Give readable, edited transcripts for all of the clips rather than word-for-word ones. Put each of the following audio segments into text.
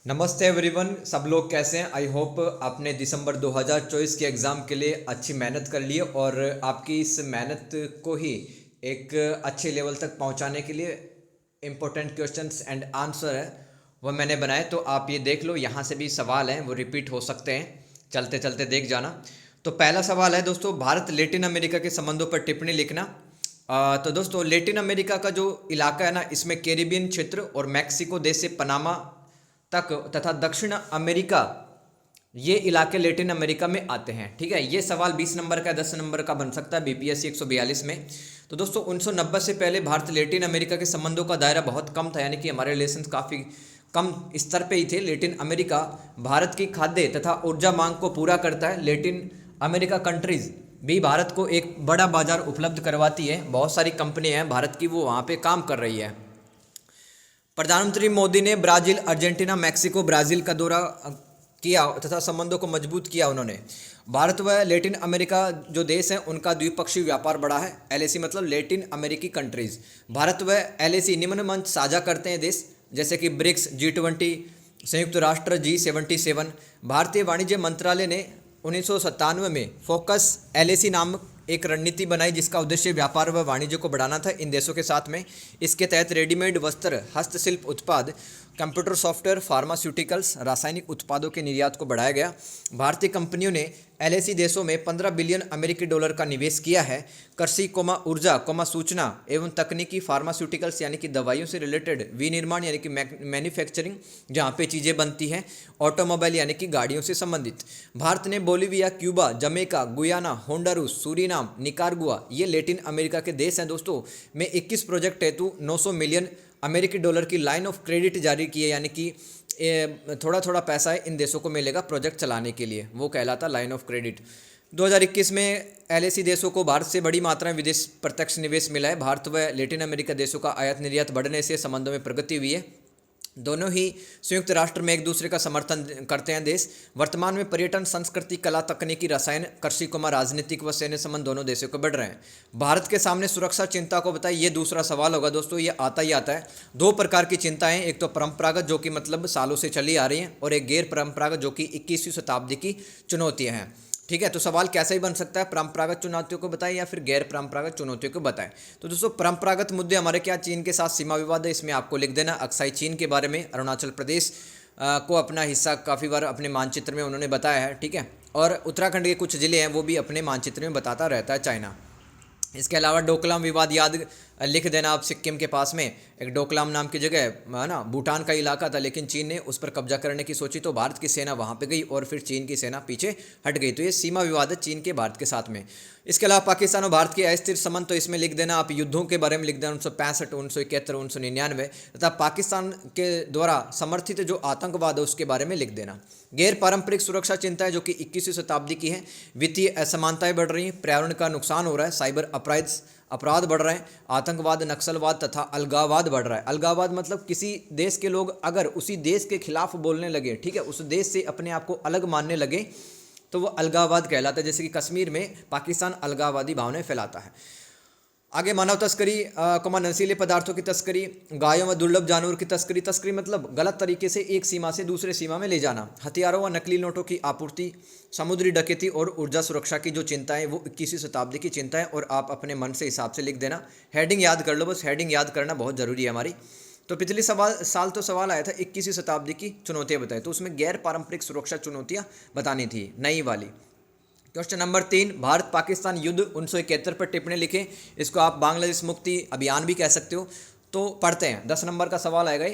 नमस्ते एवरीवन, सब लोग कैसे हैं। आई होप आपने दिसंबर 2024 के एग्ज़ाम के लिए अच्छी मेहनत कर ली है और आपकी इस मेहनत को ही एक अच्छे लेवल तक पहुंचाने के लिए इम्पोर्टेंट क्वेश्चंस एंड आंसर है वो मैंने बनाए। तो आप ये देख लो, यहाँ से भी सवाल हैं वो रिपीट हो सकते हैं, चलते चलते देख जाना। तो पहला सवाल है दोस्तों, भारत लेटिन अमेरिका के संबंधों पर टिप्पणी लिखना। तो दोस्तों लेटिन अमेरिका का जो इलाका है ना, इसमें कैरिबियन क्षेत्र और मैक्सिको देश से पनामा तक तथा दक्षिण अमेरिका, ये इलाके लेटिन अमेरिका में आते हैं। ठीक है, ये सवाल 20 नंबर का 10 नंबर का बन सकता है बीपीएससी 142 में। तो दोस्तों 1990 से पहले भारत लेटिन अमेरिका के संबंधों का दायरा बहुत कम था, यानी कि हमारे रिलेशंस काफ़ी कम स्तर पे ही थे। लेटिन अमेरिका भारत की खाद्य तथा ऊर्जा मांग को पूरा करता है। लेटिन अमेरिका कंट्रीज़ भी भारत को एक बड़ा बाजार उपलब्ध करवाती है। बहुत सारी कंपनियां हैं भारत की, वो वहाँ पे काम कर रही है। प्रधानमंत्री मोदी ने ब्राज़ील, अर्जेंटीना, मैक्सिको, ब्राज़ील का दौरा किया तथा संबंधों को मजबूत किया। उन्होंने भारत व लेटिन अमेरिका जो देश हैं उनका द्विपक्षीय व्यापार बढ़ा है। एलएसी मतलब लेटिन अमेरिकी कंट्रीज़। भारत व एलएसी निम्न मंच साझा करते हैं देश, जैसे कि ब्रिक्स, G20, संयुक्त राष्ट्र, G77। भारतीय वाणिज्य मंत्रालय ने 1997 में फोकस एलएसी नामक एक रणनीति बनाई, जिसका उद्देश्य व्यापार व वाणिज्य को बढ़ाना था इन देशों के साथ में। इसके तहत रेडीमेड वस्त्र, हस्तशिल्प उत्पाद, कंप्यूटर सॉफ्टवेयर, फार्मास्यूटिकल्स, रासायनिक उत्पादों के निर्यात को बढ़ाया गया। भारतीय कंपनियों ने एलएसी देशों में 15 बिलियन अमेरिकी डॉलर का निवेश किया है। कृषि, ऊर्जा, सूचना एवं तकनीकी, फार्मास्यूटिकल्स यानी कि दवाइयों से रिलेटेड, विनिर्माण यानी कि मैन्युफैक्चरिंग जहाँ पे चीज़ें बनती हैं, ऑटोमोबाइल यानी कि गाड़ियों से संबंधित। भारत ने Bolivia, Cuba, Jamaica, Guyana, Honduras, Suriname, Nicaragua, ये लेटिन अमेरिका के देश हैं दोस्तों, में 21 प्रोजेक्ट हेतु 900 मिलियन अमेरिकी डॉलर की लाइन ऑफ क्रेडिट जारी की है, यानी कि थोड़ा थोड़ा पैसा है इन देशों को मिलेगा प्रोजेक्ट चलाने के लिए, वो कहलाता लाइन ऑफ क्रेडिट। 2021 में एलएसी देशों को भारत से बड़ी मात्रा में विदेश प्रत्यक्ष निवेश मिला है। भारत व लेटिन अमेरिका देशों का आयात निर्यात बढ़ने से संबंधों में प्रगति हुई है। दोनों ही संयुक्त राष्ट्र में एक दूसरे का समर्थन करते हैं देश। वर्तमान में पर्यटन, संस्कृति, कला, तकनीकी, रसायन, कृषि, राजनीतिक व सैन्य संबंध दोनों देशों को बढ़ रहे हैं। भारत के सामने सुरक्षा चिंता को बताइए, ये दूसरा सवाल होगा दोस्तों। ये आता ही आता है। दो प्रकार की चिंताएं, एक तो परंपरागत जो कि मतलब सालों से चली आ रही हैं, और एक गैर परंपरागत जो कि 21वीं शताब्दी की चुनौतियां हैं। ठीक है, तो सवाल कैसा ही बन सकता है, परंपरागत चुनौतियों को बताएं या फिर गैर परंपरागत चुनौतियों को बताएं। तो दोस्तों परंपरागत मुद्दे हमारे क्या, चीन के साथ सीमा विवाद है, इसमें आपको लिख देना अक्साई चीन के बारे में। अरुणाचल प्रदेश को अपना हिस्सा काफ़ी बार अपने मानचित्र में उन्होंने बताया है। ठीक है, और उत्तराखंड के कुछ ज़िले हैं वो भी अपने मानचित्र में बताता रहता है चाइना। इसके अलावा डोकलाम विवाद याद लिख देना आप। सिक्किम के पास में एक डोकलाम नाम की जगह है ना, भूटान का इलाका था, लेकिन चीन ने उस पर कब्जा करने की सोची तो भारत की सेना वहाँ पे गई और फिर चीन की सेना पीछे हट गई। तो ये सीमा विवाद है चीन के भारत के साथ में। इसके अलावा पाकिस्तान और भारत के अस्थिर संबंध, तो इसमें लिख देना आप युद्धों के बारे में लिख देना 1965, 1971, 1999 तथा पाकिस्तान के द्वारा समर्थित जो आतंकवाद है उसके बारे में लिख देना। गैर पारंपरिक सुरक्षा चिंताएं जो कि 21वीं शताब्दी की हैं। वित्तीय असमानताएं बढ़ रही हैं, पर्यावरण का नुकसान हो रहा है, साइबर अपराध बढ़ रहे हैं, आतंकवाद, नक्सलवाद तथा अलगाववाद बढ़ रहा है। अलगाववाद मतलब किसी देश के लोग अगर उसी देश के खिलाफ बोलने लगे, ठीक है, उस देश से अपने आप को अलग मानने लगे, तो वो अलगाववाद कहलाता है। जैसे कि कश्मीर में पाकिस्तान अलगाववादी भावनाएं फैलाता है। आगे मानव तस्करी, नशीले पदार्थों की तस्करी, गायों व दुर्लभ जानवर की तस्करी। तस्करी मतलब गलत तरीके से एक सीमा से दूसरे सीमा में ले जाना। हथियारों व नकली नोटों की आपूर्ति, समुद्री डकैती और ऊर्जा सुरक्षा की जो चिंताएं, वो 21वीं शताब्दी की चिंता है। और आप अपने मन से हिसाब से लिख देना, हेडिंग याद कर लो, बस हेडिंग याद करना बहुत ज़रूरी है हमारी। तो पिछले साल तो सवाल आया था 21वीं शताब्दी की चुनौतियाँ बताए, तो उसमें गैर पारंपरिक सुरक्षा चुनौतियाँ बतानी थी, नई वाली। क्वेश्चन नंबर 3, भारत पाकिस्तान युद्ध 1971 पर टिप्पणी लिखें। इसको आप बांग्लादेश मुक्ति अभियान भी कह सकते हो। तो पढ़ते हैं, 10 नंबर का सवाल आएगा।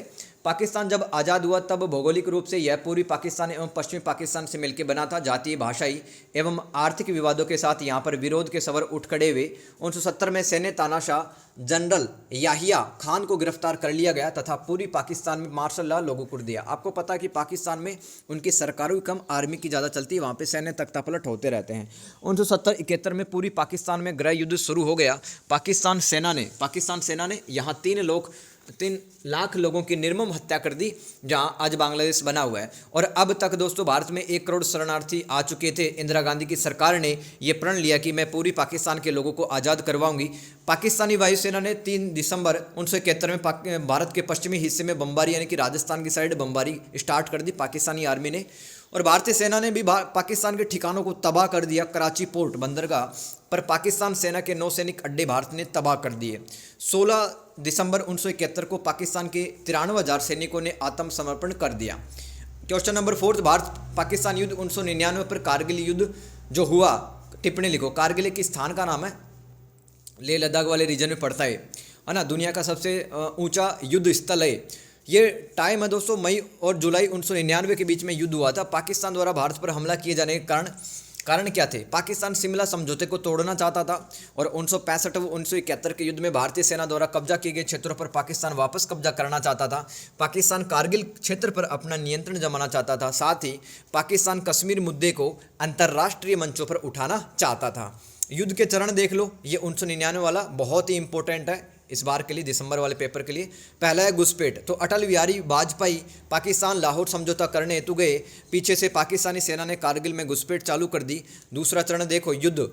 पाकिस्तान जब आज़ाद हुआ तब भौगोलिक रूप से यह पूर्वी पाकिस्तान एवं पश्चिमी पाकिस्तान से मिलकर बना था। जातीय, भाषाई एवं आर्थिक विवादों के साथ यहाँ पर विरोध के स्वर उठ खड़े हुए। 1970 में सैन्य तानाशाह जनरल याहिया खान को गिरफ्तार कर लिया गया तथा पूरी पाकिस्तान में मार्शल लॉ लागू कर दिया। आपको पता है कि पाकिस्तान में उनकी सरकारों की कम, आर्मी की ज़्यादा चलती है, वहाँ पर सैन्य तख्तापलट होते रहते हैं। 1970-71 में पूरी पाकिस्तान में गृह युद्ध शुरू हो गया। पाकिस्तान सेना ने यहाँ 3 लोग 3 लाख लोगों की निर्मम हत्या कर दी, जहां आज बांग्लादेश बना हुआ है। और अब तक दोस्तों भारत में 1 करोड़ शरणार्थी आ चुके थे। इंदिरा गांधी की सरकार ने यह प्रण लिया कि मैं पूरी पाकिस्तान के लोगों को आज़ाद करवाऊंगी। पाकिस्तानी वायुसेना ने 3 दिसंबर 1971 में भारत के पश्चिमी हिस्से में बमबारी, यानी कि राजस्थान की साइड बमबारी स्टार्ट कर दी पाकिस्तानी आर्मी ने। और भारतीय सेना ने भी पाकिस्तान के ठिकानों को तबाह कर दिया। कराची पोर्ट बंदरगाह पर पाकिस्तान सेना के 9 सैनिक अड्डे भारत ने तबाह कर दिए। 16 दिसंबर 1971 को पाकिस्तान के 93,000 सैनिकों ने आत्मसमर्पण कर दिया। क्वेश्चन नंबर 4, भारत पाकिस्तान युद्ध 1999 पर कारगिल युद्ध जो हुआ, टिप्पणी लिखो। कारगिल के स्थान का नाम है, लेह लद्दाख वाले रीजन में पड़ता है ना। दुनिया का सबसे ऊंचा युद्ध स्थल है। ये टाइम है दोस्तों, मई और जुलाई 1999 के बीच में युद्ध हुआ था। पाकिस्तान द्वारा भारत पर हमला किए जाने के कारण क्या थे? पाकिस्तान शिमला समझौते को तोड़ना चाहता था और 1965 व 1971 के युद्ध में भारतीय सेना द्वारा कब्जा किए गए क्षेत्रों पर पाकिस्तान वापस कब्जा करना चाहता था। पाकिस्तान कारगिल क्षेत्र पर अपना नियंत्रण जमाना चाहता था। साथ ही पाकिस्तान कश्मीर मुद्दे को अंतर्राष्ट्रीय मंचों पर उठाना चाहता था। युद्ध के चरण देख लो, ये 1999 वाला बहुत ही इंपॉर्टेंट है इस बार के लिए, दिसंबर वाले पेपर के लिए। पहला है घुसपैठ। तो अटल बिहारी वाजपेयी पाकिस्तान लाहौर समझौता करने हेतु गए, पीछे से पाकिस्तानी सेना ने कारगिल में घुसपैठ चालू कर दी। दूसरा चरण देखो, युद्ध।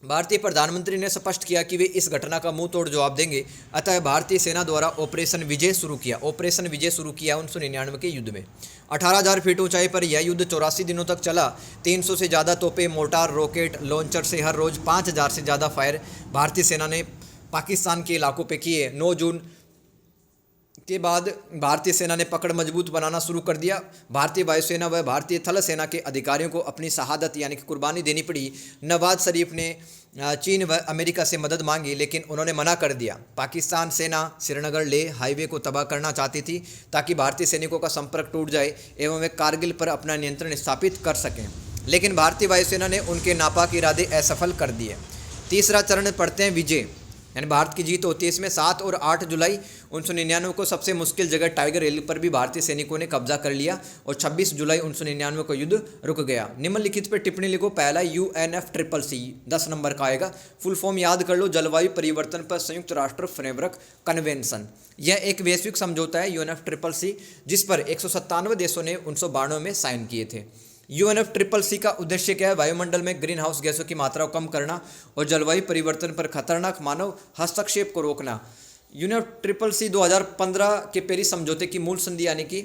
भारतीय प्रधानमंत्री ने स्पष्ट किया कि वे इस घटना का मुंह तोड़ जवाब देंगे, अतः भारतीय सेना द्वारा ऑपरेशन विजय शुरू किया। 1999 के युद्ध में 18,000 फीट ऊंचाई पर यह युद्ध 84 दिनों तक चला। 300 से ज़्यादा तोपें, मोर्टार, रॉकेट लॉन्चर से हर रोज़ 5,000 से ज़्यादा फायर भारतीय सेना ने पाकिस्तान के इलाकों पे किए। 9 जून के बाद भारतीय सेना ने पकड़ मजबूत बनाना शुरू कर दिया। भारतीय वायुसेना व भारतीय थल सेना के अधिकारियों को अपनी शहादत यानी कि कुर्बानी देनी पड़ी। नवाज शरीफ ने चीन व अमेरिका से मदद मांगी, लेकिन उन्होंने मना कर दिया। पाकिस्तान सेना श्रीनगर लेह हाईवे को तबाह करना चाहती थी ताकि भारतीय सैनिकों का संपर्क टूट जाए एवं वे कारगिल पर अपना नियंत्रण स्थापित कर सकें, लेकिन भारतीय वायुसेना ने उनके नापाक इरादे असफल कर दिए। तीसरा चरण पढ़ते हैं, विजय, यानी भारत की जीत होती है इसमें। 7 और 8 जुलाई 1999 को सबसे मुश्किल जगह टाइगर हिल पर भी भारतीय सैनिकों ने कब्जा कर लिया और 26 जुलाई 1999 को युद्ध रुक गया। निम्नलिखित पर टिप्पणी लिखो। पहला UNFCCC 10 नंबर का आएगा। फुल फॉर्म याद कर लो, जलवायु परिवर्तन पर संयुक्त राष्ट्र फ्रेमवर्क कन्वेंशन। यह एक वैश्विक समझौता है UNFCCC, जिस पर 197 देशों ने 1992 में साइन किए थे। UNFCCC का उद्देश्य क्या है? वायुमंडल में ग्रीन हाउस गैसों की मात्रा को कम करना और जलवायु परिवर्तन पर खतरनाक मानव हस्तक्षेप को रोकना। UNFCCC 2015 के पेरिस समझौते की मूल संधि, यानी कि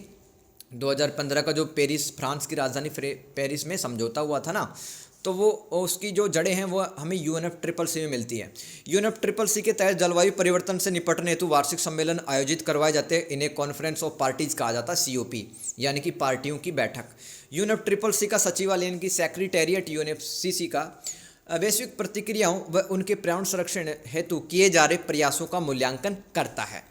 2015 का जो पेरिस, फ्रांस की राजधानी पेरिस में समझौता हुआ था ना, तो वो उसकी जो जड़ें हैं वो हमें UNFCCC में मिलती है। UNFCCC के तहत जलवायु परिवर्तन से निपटने हेतु वार्षिक सम्मेलन आयोजित करवाए जाते हैं। इन्हें कॉन्फ्रेंस ऑफ पार्टीज कहा जाता है, COP, यानी कि पार्टियों की बैठक। UNFCCC का सचिवालय यानी कि सेक्रेटेरिएट UNFCCC का वैश्विक प्रतिक्रियाओं व उनके पर्यावरण संरक्षण हेतु किए जा रहे प्रयासों का मूल्यांकन करता है।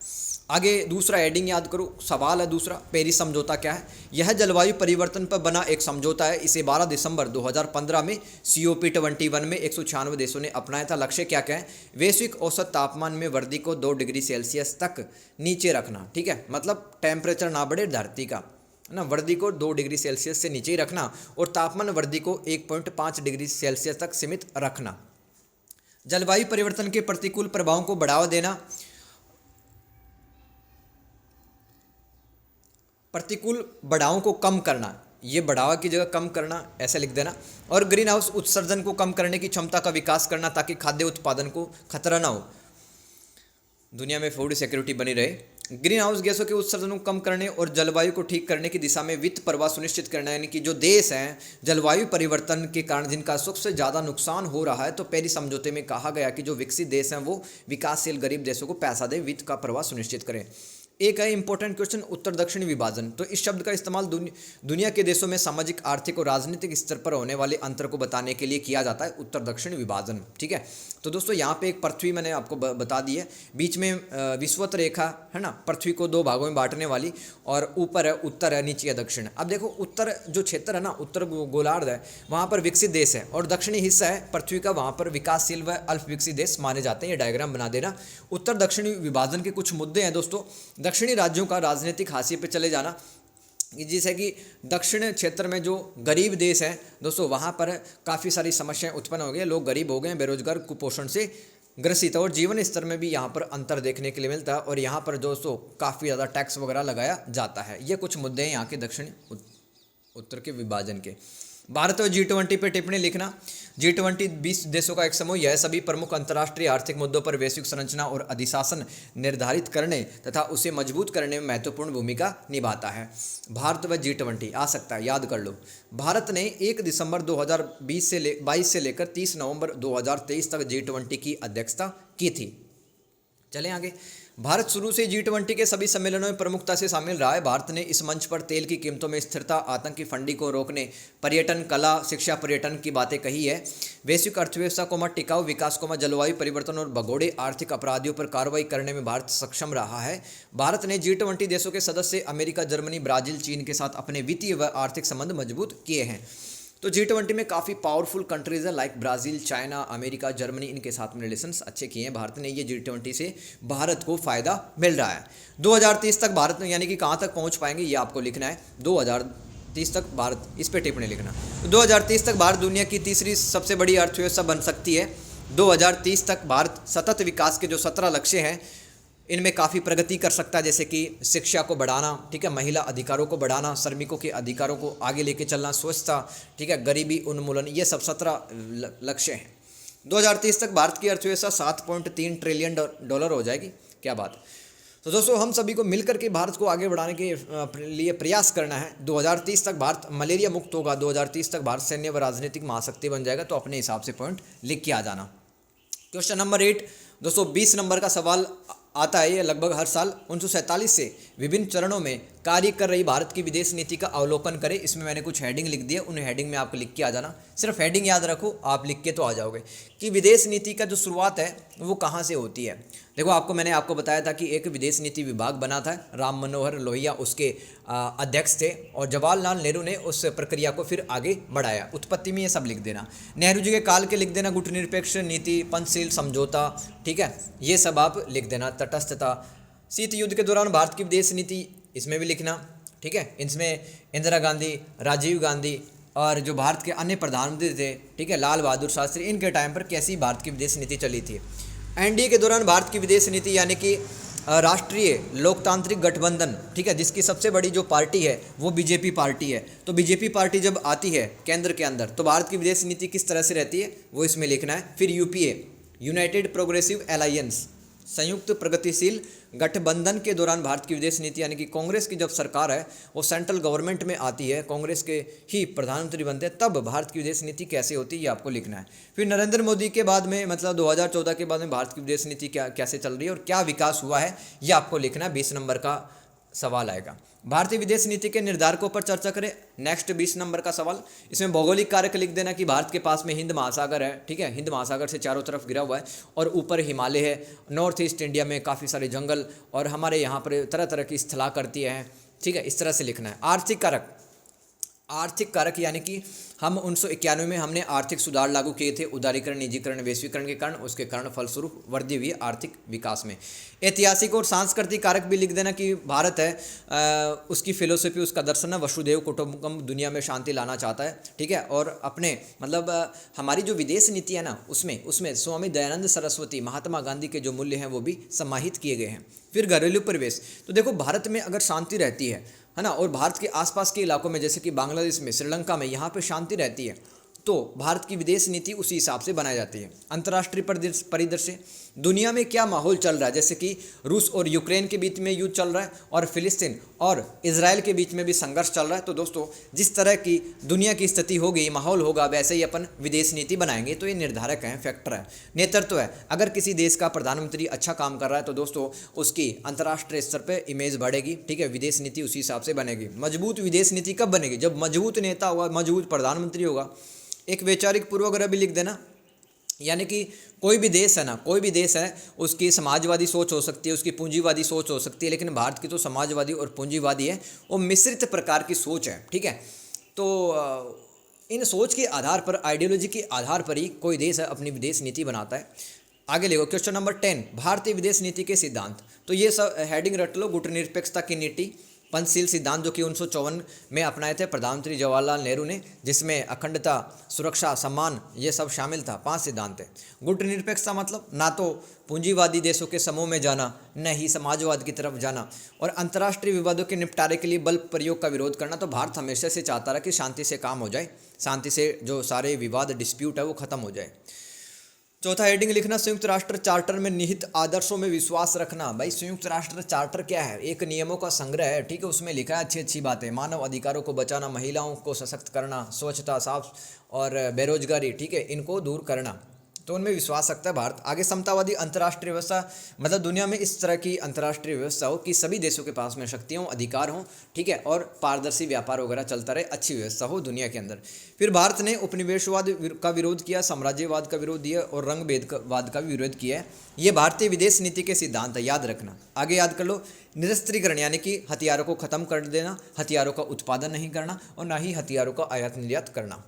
आगे दूसरा हेडिंग याद करो, सवाल है दूसरा, पेरिस समझौता क्या है? यह जलवायु परिवर्तन पर बना एक समझौता है। इसे 12 दिसंबर 2015 में COP21 में 196 देशों ने अपनाया था। लक्ष्य क्या क्या है? वैश्विक औसत तापमान में वृद्धि को 2 डिग्री सेल्सियस तक नीचे रखना। ठीक है, मतलब टेम्परेचर ना बढ़े धरती का ना, वृद्धि को 2 डिग्री सेल्सियस से नीचे ही रखना और तापमान वृद्धि को 1.5 डिग्री सेल्सियस तक सीमित रखना। जलवायु परिवर्तन के प्रतिकूल प्रभावों को बढ़ावा देना, प्रतिकूल बढ़ावों को कम करना, ये बढ़ावा की जगह कम करना ऐसे लिख देना, और ग्रीन हाउस उत्सर्जन को कम करने की क्षमता का विकास करना ताकि खाद्य उत्पादन को खतरा ना हो, दुनिया में फूड सिक्योरिटी बनी रहे। ग्रीन हाउस गैसों के उत्सर्जन को कम करने और जलवायु को ठीक करने की दिशा में वित्त प्रवाह सुनिश्चित करना, यानी कि जो देश हैं जलवायु परिवर्तन के कारण जिनका सबसे ज़्यादा नुकसान हो रहा है, तो पेरिस समझौते में कहा गया कि जो विकसित देश हैं वो विकासशील गरीब देशों को पैसा दें, वित्त का प्रवाह सुनिश्चित करें। एक है इंपॉर्टेंट क्वेश्चन, उत्तर दक्षिण विभाजन। तो इस शब्द का इस्तेमाल दुनिया के देशों में सामाजिक, आर्थिक और राजनीतिक स्तर पर होने वाले अंतर को बताने के लिए किया जाता है, उत्तर दक्षिण विभाजन। ठीक है, तो दोस्तों यहाँ पे एक पृथ्वी मैंने आपको बता दी है, बीच में विषुवत रेखा है ना, पृथ्वी को 2 भागों में बांटने वाली, और ऊपर है उत्तर है, नीचे है दक्षिण। अब देखो उत्तर जो क्षेत्र है ना, उत्तर गोलार्ध है, वहाँ पर विकसित देश है, और दक्षिणी हिस्सा है पृथ्वी का, वहाँ पर विकासशील व अल्प विकसित देश माने जाते हैं। ये डायग्राम बना देना। उत्तर दक्षिणी विभाजन के कुछ मुद्दे हैं दोस्तों। दक्षिणी राज्यों का राजनीतिक हाशिए पे चले जाना, जैसे कि दक्षिण क्षेत्र में जो गरीब देश हैं दोस्तों, वहाँ पर काफ़ी सारी समस्याएं उत्पन्न हो गई, लोग गरीब हो गए, बेरोजगार, कुपोषण से ग्रसित है और जीवन स्तर में भी यहाँ पर अंतर देखने के लिए मिलता है और यहाँ पर दोस्तों काफ़ी ज़्यादा टैक्स वगैरह लगाया जाता है। ये कुछ मुद्दे हैं यहाँ के दक्षिणी उत्तर के विभाजन के। भारत और G20 पर टिप्पणी लिखना। G20 20 देशों का एक समूह, यह सभी प्रमुख अंतर्राष्ट्रीय आर्थिक मुद्दों पर वैश्विक संरचना और अधिशासन निर्धारित करने तथा उसे मजबूत करने में महत्वपूर्ण भूमिका निभाता है। भारत व G20 आ सकता है, याद कर लो। भारत ने 1 दिसंबर 2022 से लेकर 30 नवंबर 2023 तक G20 की अध्यक्षता की थी। चलें आगे। भारत शुरू से G20 के सभी सम्मेलनों में प्रमुखता से शामिल रहा है। भारत ने इस मंच पर तेल की कीमतों में स्थिरता, आतंकी फंडिंग को रोकने, पर्यटन, कला, शिक्षा, पर्यटन की बातें कही है। वैश्विक अर्थव्यवस्था को टिकाऊ विकास को जलवायु परिवर्तन और भगोड़े आर्थिक अपराधियों पर कार्रवाई करने में भारत सक्षम रहा है। भारत ने G20 देशों के सदस्य अमेरिका, जर्मनी, ब्राजील, चीन के साथ अपने वित्तीय व आर्थिक संबंध मजबूत किए हैं। तो G20 में काफ़ी पावरफुल कंट्रीज़ है like Brazil, China, America, Germany, इनके साथ में रिलेशंस अच्छे किए हैं भारत ने। ये G20 से भारत को फ़ायदा मिल रहा है। 2030 तक भारत में यानी कि कहाँ तक पहुँच पाएंगे ये आपको लिखना है। 2030 तक भारत, इस पर टिप्पणी लिखना। तो 2030 तक भारत दुनिया की तीसरी सबसे बड़ी अर्थव्यवस्था बन सकती है। 2030 तक भारत सतत विकास के जो 17 लक्ष्य हैं इनमें काफ़ी प्रगति कर सकता है, जैसे कि शिक्षा को बढ़ाना, ठीक है, महिला अधिकारों को बढ़ाना, श्रमिकों के अधिकारों को आगे लेके चलना, स्वच्छता, ठीक है, गरीबी उन्मूलन, ये सब 17 लक्ष्य हैं। 2030 तक भारत की अर्थव्यवस्था 7.3 ट्रिलियन डॉलर हो जाएगी। क्या बात। तो दोस्तों हम सभी को मिलकर के भारत को आगे बढ़ाने के लिए प्रयास करना है। 2030 तक भारत मलेरिया मुक्त होगा। 2030 तक भारत सैन्य व राजनीतिक महाशक्ति बन जाएगा। तो अपने हिसाब से पॉइंट लिख के आ जाना। क्वेश्चन नंबर 8 दोस्तों 20 नंबर का सवाल आता है ये लगभग हर साल। 1947 से विभिन्न चरणों में कार्य कर रही भारत की विदेश नीति का अवलोकन करें। इसमें मैंने कुछ हेडिंग लिख दिए, उन हेडिंग में आपको लिख के आ जाना। सिर्फ हेडिंग याद रखो, आप लिख के तो आ जाओगे कि विदेश नीति का जो शुरुआत है वो कहाँ से होती है। देखो मैंने आपको बताया था कि एक विदेश नीति विभाग बना था, राम मनोहर लोहिया उसके अध्यक्ष थे और जवाहरलाल नेहरू ने उस प्रक्रिया को फिर आगे बढ़ाया। उत्पत्ति में ये सब लिख देना। नेहरू जी के काल के लिख देना, गुटनिरपेक्ष नीति, पंचशील समझौता, ठीक है, ये सब आप लिख देना। तटस्थता, शीत युद्ध के दौरान भारत की विदेश नीति, इसमें भी लिखना, ठीक है। इसमें इंदिरा गांधी, राजीव गांधी और जो भारत के अन्य प्रधानमंत्री थे, ठीक है, लाल बहादुर शास्त्री, इनके टाइम पर कैसी भारत की विदेश नीति चली थी। एनडीए के दौरान भारत की विदेश नीति यानी कि राष्ट्रीय लोकतांत्रिक गठबंधन, ठीक है, जिसकी सबसे बड़ी जो पार्टी है वो बीजेपी पार्टी है। तो बीजेपी पार्टी जब आती है केंद्र के अंदर तो भारत की विदेश नीति किस तरह से रहती है वो इसमें लिखना है। फिर यूपीए, यूनाइटेड प्रोग्रेसिव अलायंस, संयुक्त प्रगतिशील गठबंधन के दौरान भारत की विदेश नीति यानी कि कांग्रेस की जब सरकार है वो सेंट्रल गवर्नमेंट में आती है, कांग्रेस के ही प्रधानमंत्री बनते हैं, तब भारत की विदेश नीति कैसे होती है ये आपको लिखना है। फिर नरेंद्र मोदी के बाद में मतलब 2014 के बाद में भारत की विदेश नीति कैसे चल रही है और क्या विकास हुआ है ये आपको लिखना है। 20 नंबर का सवाल आएगा। भारतीय विदेश नीति के निर्धारकों पर चर्चा करें। नेक्स्ट 20 नंबर का सवाल, इसमें भौगोलिक कारक लिख देना कि भारत के पास में हिंद महासागर है, ठीक है, हिंद महासागर से चारों तरफ घिरा हुआ है और ऊपर हिमालय है। नॉर्थ ईस्ट इंडिया में काफ़ी सारे जंगल और हमारे यहाँ पर तरह तरह की स्थलाकृति है, ठीक है, इस तरह से लिखना है। आर्थिक कारक, आर्थिक कारक यानी कि हम 1991 में हमने आर्थिक सुधार लागू किए थे, उदारीकरण, निजीकरण, वैश्वीकरण के कारण, उसके कारण फलस्वरूप वृद्धि हुई आर्थिक विकास में। ऐतिहासिक और सांस्कृतिक कारक भी लिख देना कि भारत है उसकी फिलोसफी, उसका दर्शन है वसुधैव कुटुंबकम, दुनिया में शांति लाना चाहता है, ठीक है, और अपने मतलब हमारी जो विदेश नीति है ना उसमें स्वामी दयानंद सरस्वती, महात्मा गांधी के जो मूल्य हैं वो भी समाहित किए गए हैं। फिर घरेलू परिवेश, तो देखो भारत में अगर शांति रहती है ना, और भारत के आसपास के इलाकों में जैसे कि बांग्लादेश में, श्रीलंका में, यहाँ पे शांति रहती है तो भारत की विदेश नीति उसी हिसाब से बनाई जाती है। अंतर्राष्ट्रीय परिदृश्य, दुनिया में क्या माहौल चल रहा है, जैसे कि रूस और यूक्रेन के बीच में युद्ध चल रहा है और फिलिस्तीन और इजराइल के बीच में भी संघर्ष चल रहा है। तो दोस्तों जिस तरह की दुनिया की स्थिति होगी, माहौल होगा, वैसे ही अपन विदेश नीति बनाएंगे। तो ये निर्धारक है, फैक्टर है। नेतृत्व है, अगर किसी देश का प्रधानमंत्री अच्छा काम कर रहा है तो दोस्तों उसकी अंतर्राष्ट्रीय स्तर पर इमेज बढ़ेगी, ठीक है, विदेश नीति उसी हिसाब से बनेगी। मजबूत विदेश नीति कब बनेगी, जब मजबूत नेता होगा, मजबूत प्रधानमंत्री होगा। एक वैचारिक पूर्वाग्रह भी लिख देना, यानी कि कोई भी देश है ना, कोई भी देश है उसकी समाजवादी सोच हो सकती है, उसकी पूंजीवादी सोच हो सकती है, लेकिन भारत की तो समाजवादी और पूंजीवादी है, वो मिश्रित प्रकार की सोच है, ठीक है। तो इन सोच के आधार पर, आइडियोलॉजी के आधार पर ही कोई देश है अपनी विदेश नीति बनाता है। आगे देखो क्वेश्चन नंबर 10, भारतीय विदेश नीति के सिद्धांत। तो ये सब हेडिंग रट लो, गुटनिरपेक्षता की नीति, पंचशील सिद्धांत जो कि 1954 में अपनाए थे प्रधानमंत्री जवाहरलाल नेहरू ने, जिसमें अखंडता, सुरक्षा, सम्मान ये सब शामिल था। 5 सिद्धांत थे। गुटनिरपेक्षता मतलब ना तो पूंजीवादी देशों के समूह में जाना, न ही समाजवाद की तरफ जाना, और अंतर्राष्ट्रीय विवादों के निपटारे के लिए बल प्रयोग का विरोध करना। तो भारत हमेशा से चाहता रहा कि शांति से काम हो जाए, शांति से जो सारे विवाद डिस्प्यूट है वो खत्म हो जाए। चौथा हेडिंग लिखना, संयुक्त राष्ट्र चार्टर में निहित आदर्शों में विश्वास रखना। भाई संयुक्त राष्ट्र चार्टर क्या है? एक नियमों का संग्रह है, ठीक है। उसमें लिखा है अच्छी अच्छी बातें, मानव अधिकारों को बचाना, महिलाओं को सशक्त करना, स्वच्छता, साफ और बेरोजगारी, ठीक है, इनको दूर करना। तो उनमें विश्वास रखता है भारत। आगे समतावादी अंतर्राष्ट्रीय व्यवस्था, मतलब दुनिया में इस तरह की अंतर्राष्ट्रीय व्यवस्था हो कि सभी देशों के पास में शक्तियाँ, अधिकार हों, ठीक है, और पारदर्शी व्यापार वगैरह चलता रहे, अच्छी व्यवस्था हो दुनिया के अंदर। फिर भारत ने उपनिवेशवाद का विरोध किया, साम्राज्यवाद का विरोध किया और रंग भेदवाद का भी विरोध किया है। ये भारतीय विदेश नीति के सिद्धांत है, याद रखना। आगे याद कर लो, निरस्त्रीकरण यानी कि हथियारों को खत्म कर देना, हथियारों का उत्पादन नहीं करना और ना ही हथियारों का आयात निर्यात करना।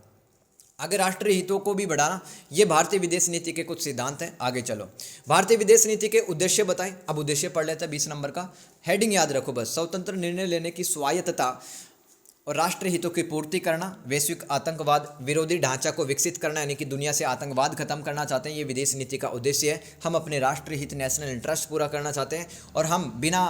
आगे राष्ट्रीय हितों को भी बढ़ाना, ये भारतीय विदेश नीति के कुछ सिद्धांत हैं। आगे चलो, भारतीय विदेश नीति के उद्देश्य बताएं। अब उद्देश्य पढ़ लेते हैं 20 नंबर का। हेडिंग याद रखो बस, स्वतंत्र निर्णय लेने की स्वायत्तता और राष्ट्रीय हितों की पूर्ति करना, वैश्विक आतंकवाद विरोधी ढांचा को विकसित करना, यानी कि दुनिया से आतंकवाद खत्म करना चाहते हैं, ये विदेश नीति का उद्देश्य है। हम अपने राष्ट्रीय हित, नेशनल इंटरेस्ट पूरा करना चाहते हैं और हम बिना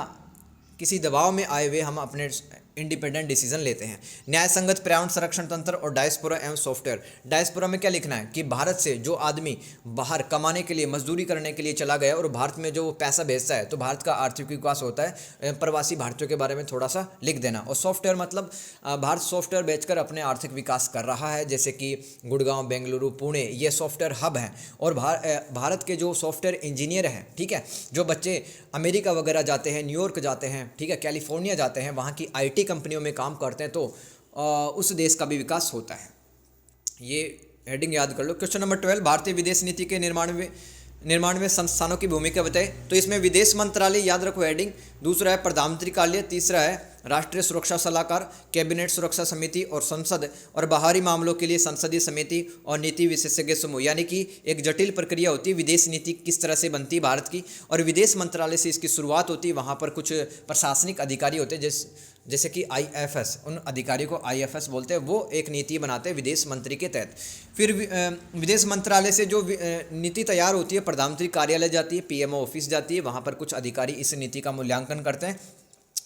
किसी दबाव में आए हुए हम अपने इंडिपेंडेंट डिसीजन लेते हैं। न्याय संगत पर्यावरण संरक्षण तंत्र और डायस्पोरा एवं सॉफ्टवेयर। डायस्पोरा में क्या लिखना है कि भारत से जो आदमी बाहर कमाने के लिए, मजदूरी करने के लिए चला गया और भारत में जो पैसा भेजता है तो भारत का आर्थिक विकास होता है। प्रवासी भारतीयों के बारे में थोड़ा सा लिख देना। और सॉफ्टवेयर मतलब भारत सॉफ्टवेयर बेचकर अपने आर्थिक विकास कर रहा है, जैसे कि गुड़गांव, बेंगलुरु, पुणे, ये सॉफ्टवेयर हब हैं। और भारत के जो सॉफ्टवेयर इंजीनियर हैं, ठीक है, जो बच्चे अमेरिका वगैरह जाते हैं, न्यूयॉर्क जाते हैं, ठीक है, कैलिफोर्निया जाते हैं, वहाँ की IT कंपनियों में काम करते हैं, तो उस देश का भी विकास होता है। ये हेडिंग याद कर लो। क्वेश्चन नंबर 12, भारतीय विदेश नीति के निर्माण में संस्थानों की भूमिका बताए। तो इसमें विदेश मंत्रालय याद रखो हेडिंग, दूसरा है प्रधानमंत्री कार्यालय, तीसरा है राष्ट्रीय सुरक्षा सलाहकार, कैबिनेट सुरक्षा समिति और संसद, और बाहरी मामलों के लिए संसदीय समिति और नीति विशेषज्ञ समूह। यानी कि एक जटिल प्रक्रिया होती है विदेश नीति किस तरह से बनती है भारत की, और विदेश मंत्रालय से इसकी शुरुआत होती है। वहाँ पर कुछ प्रशासनिक अधिकारी होते हैं, जैसे कि IFS, उन अधिकारी को IFS बोलते हैं, वो एक नीति बनाते हैं विदेश मंत्री के तहत। फिर विदेश मंत्रालय से जो नीति तैयार होती है प्रधानमंत्री कार्यालय जाती है, PMO ऑफिस जाती है, वहाँ पर कुछ अधिकारी इस नीति का मूल्यांकन करते हैं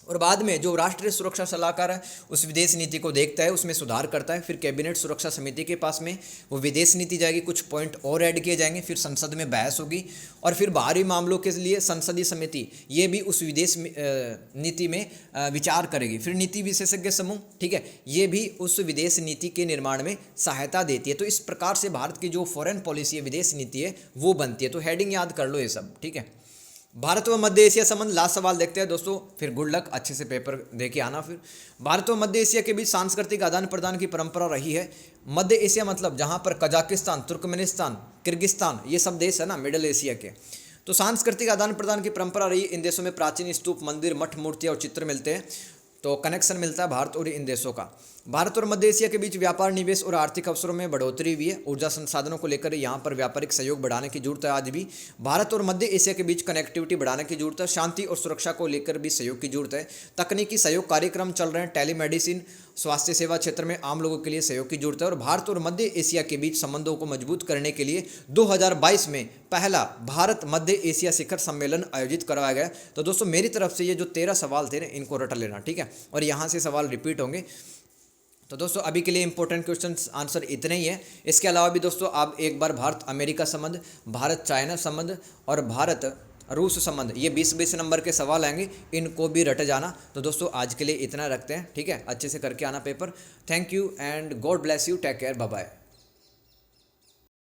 और बाद में जो राष्ट्रीय सुरक्षा सलाहकार है उस विदेश नीति को देखता है, उसमें सुधार करता है। फिर कैबिनेट सुरक्षा समिति के पास में वो विदेश नीति जाएगी, कुछ पॉइंट और ऐड किए जाएंगे, फिर संसद में बहस होगी, और फिर बाहरी मामलों के लिए संसदीय समिति ये भी उस विदेश नीति में विचार करेगी। फिर नीति विशेषज्ञ समूह, ठीक है, ये भी उस विदेश नीति के निर्माण में सहायता देती है। तो इस प्रकार से भारत की जो फॉरेन पॉलिसी है, विदेश नीति है, वो बनती है। तो हेडिंग याद कर लो ये सब, ठीक है। भारत व मध्य एशिया संबंध, लास्ट सवाल देखते हैं दोस्तों, फिर गुड लक, अच्छे से पेपर दे के आना। फिर भारत व मध्य एशिया के बीच सांस्कृतिक आदान प्रदान की परंपरा रही है। मध्य एशिया मतलब जहाँ पर कजाकिस्तान, तुर्कमेनिस्तान, किर्गिस्तान, ये सब देश है ना मिडिल एशिया के। तो सांस्कृतिक आदान प्रदान की परंपरा रही। इन देशों में प्राचीन स्तूप, मंदिर, मठ, मूर्तियाँ और चित्र मिलते हैं। तो कनेक्शन मिलता है भारत और इन देशों का। भारत और मध्य एशिया के बीच व्यापार, निवेश और आर्थिक अवसरों में बढ़ोतरी हुई है। ऊर्जा संसाधनों को लेकर यहाँ पर व्यापारिक सहयोग बढ़ाने की जरूरत है। आज भी भारत और मध्य एशिया के बीच कनेक्टिविटी बढ़ाने की जरूरत है। शांति और सुरक्षा को लेकर भी सहयोग की जरूरत है। तकनीकी सहयोग कार्यक्रम चल रहे हैं। टेलीमेडिसिन, स्वास्थ्य सेवा क्षेत्र में आम लोगों के लिए सहयोग की जरूरत है। और भारत और मध्य एशिया के बीच संबंधों को मजबूत करने के लिए 2022 में पहला भारत मध्य एशिया शिखर सम्मेलन आयोजित करवाया गया। तो दोस्तों मेरी तरफ से ये जो 13 सवाल थे ना, इनको रट लेना, ठीक है, और यहाँ से सवाल रिपीट होंगे। तो दोस्तों अभी के लिए इंपॉर्टेंट क्वेश्चंस आंसर इतने ही है। इसके अलावा भी दोस्तों आप एक बार भारत अमेरिका संबंध, भारत चाइना संबंध और भारत रूस संबंध, ये 20-20 नंबर के सवाल आएंगे, इनको भी रट जाना। तो दोस्तों आज के लिए इतना रखते हैं, ठीक है, अच्छे से करके आना paper. Thank you and God bless you, take care, bye bye.